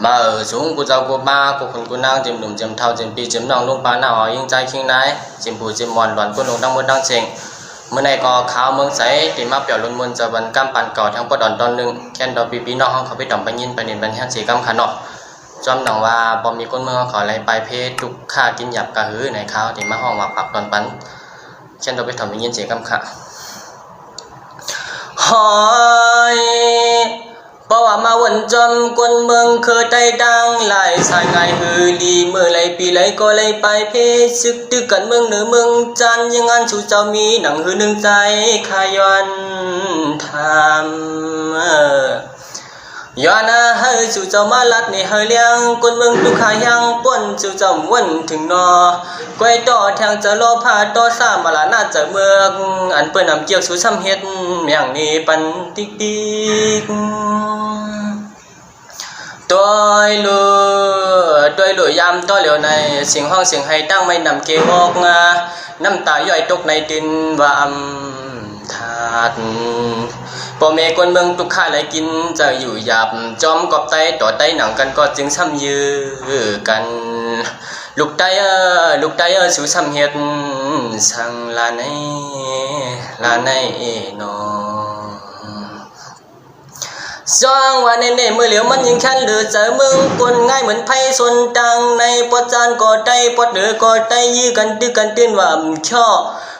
mà ở xuống của giàu của ba của phần của nàng chìm đùm chìm thao chìm pi chìm nòng lông ba nào hỏi yên trái khinh nái chìm bù chìm mòn loạn quân hùng đang muốn đang chỉnhเมื่อในก็ข่าวเมืองใสที่มาเปลี่ยนล้นมนจะวันกำปั่นเก่าทั้งปอดอนตอนหนึ่งแค่ดอกปีน้องเขาไปดอมไปยินไปเนินไปแห้งสีกำขันเนาะจอมหนังว่าบอมีคนเมืองเขาอะไรไปเพศทุกข้ากินหยับกระหือในข้าวที่มาห้องว่าปักตอนปันแค่ดอกไปทำไปยินสีกำขันหอยเพราะว่ามาวันจอมคนเมืองเคยใจดังหลายสายไงฮือลีเมื่อไรปีไรก็เลยไปเพศซึกตึกกันเมืองเหนือเมืองจันยังอันชูเจ้ามีหนังฮือหนึ่งใจขย้อนทำย้อนให้ชูเจ้ามาลัดในเฮเลี้ยงคนเมืองตุกขายังป้นชูเจ้าวันถึงนอก้อยต่อแทงจะรอพาต่อสามมาลาน่าจะเมืองอันเปิ้นนำเกี่ยวชูซ้ำเฮ็ดอย่างนี้ปันติ๊กติ๊กตัวหลุยยามตัวเหลียวในเสียงห้องเสียงให้ตั้งไม่นำเกวอกน้ำตาย่อยตกในดินว่าถาดพ่อแม่คนเมืองทุกข้าเลยกินจะอยู่หยาบจอมกอบไตต่อไตหนังกันก็จึงซ้ำยื้อกันลูกไตสูซ้ำเฮ็ดสั่งลาในนอสร้างว่าในเมื่อเหลียวมันยิงขันหรือเจอมึงกลง่ายเหมือนไพ่ส่วนตังในปอดจานก่อไตปอดเหนือก่อไตยื้อกันตื้อกันตื้นว่าช่อ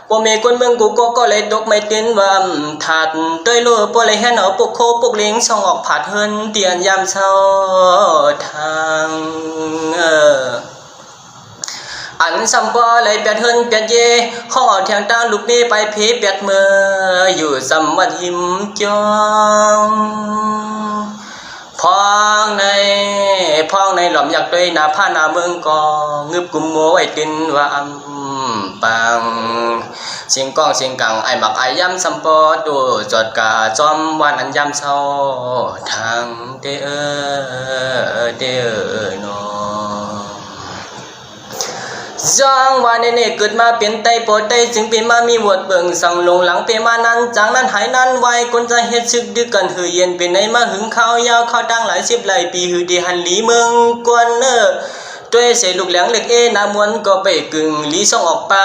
พ่อแม่คนเมืองกูก็เลยตกไม่ตื้นว่าถาดด้วยลูกพ่อเลยแห่นเอาปุกโคปุกเลี้ยงช่องออกผาดเฮินเตียนยามเช้าทางอันสัมปอเลยเปียดเฮินเปียดเย่ห้องเอาแทงตาลูกนี้ไปเพเปียดเมื่ออยู่สัมวัดหิมจองพองในหล่อมอยากด้วยนาผ้านาเมืองกองึบกุมโมไว้ตินว่าปังเสียงก้องเสียงกังไอหมักไอย้ำสัมปอดูจอดกาจอมวันอันย้ำเศร้าทางเด้อนอจ้างว่าในเกิดมาเป็นไตปอดไตจึงเป็นมามีวดเบิ่งสั่งลงหลังเป็นมานั้นจากนั้นหายนั้นไวคนจะเฮ็ดซึกดึกกันหือเย็นเป็นในมาหึงข้าวยาวข้าวดังหลายสิบหลายปีหือดีหันหลีเมืองกวนด้วยเสลูกแหลงเล็กนามวนก็ไปกึ่งหลีส่งออกไป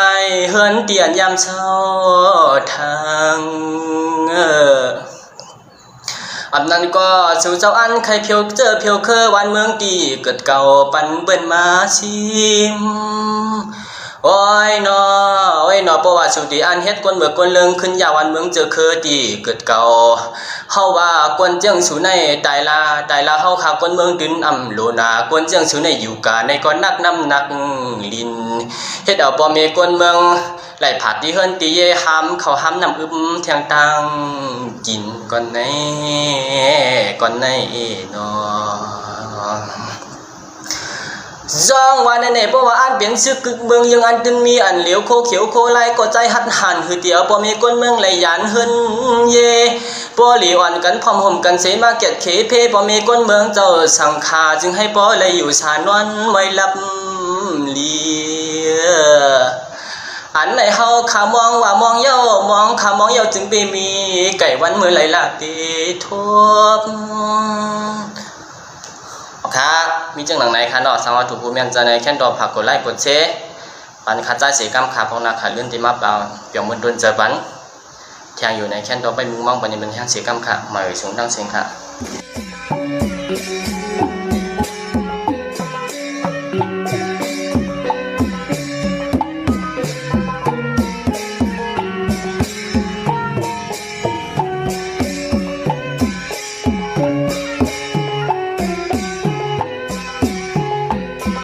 เฮินเตียนยามเช้าทางอันนั้นก็สู่เจ้าอันใครเพียวเจอเพียวเคอวันเมืองตีเกิดเก่าปันเบิ่นมาชิมโอ้ยนอเพราะว่าสุติอันเฮ็ดคนเมื่อคนเลิงขึ้นยาวันเมืองเจอเคอตีเกิดเก่าเฮาว่าคนเจียงสู่ในตายลาเฮาขาคนเมืองดินโลนาคนเจียงสู่ในอยู่กาในก็นักน้ำหนักลินเฮ็ดเอาพ่อแม่คนเมืองไหลผัดที่เฮิรนตีเย่ห้ำเขาห้ำน้ำอึมแทงตังกินก่อนในนอจ้องวันในเพราะว่าอันเป็นซึกกึกเมืองยังอันตึนมีอันเหลียวโคเขียวโคไลก็ใจหัดหันหือเตียวพอมีก้นเมืองไหลยานเฮิรนเย่พอหลีอ่อนกันพร้อมห่มกันเสมาเก็ดเขเพพอมีก้นเมืองเจ้าสังขาจึงให้พอเลยอยู่สานวันไม่ลับเลียอันไหนเฮาขามองว่ามองเย้ามองขามองเย้าจึงไปมีไก่วันมือไหลละตีทบครับมีจังหนังไหนคะเนาะสามารถถูกผู้เมียนจะในแค่ดอกผักกดไลค์กดแชร์ปันคัดใจเสียกำขาพองนาขาเลื่อนที่มาเปล่าเปี่ยมมือดนเจอบันแทงอยู่ในแค่ดอกไปมึงมองปันยังเป็นแทงเสียกำขาหมายสูงดังเสียงค่ะ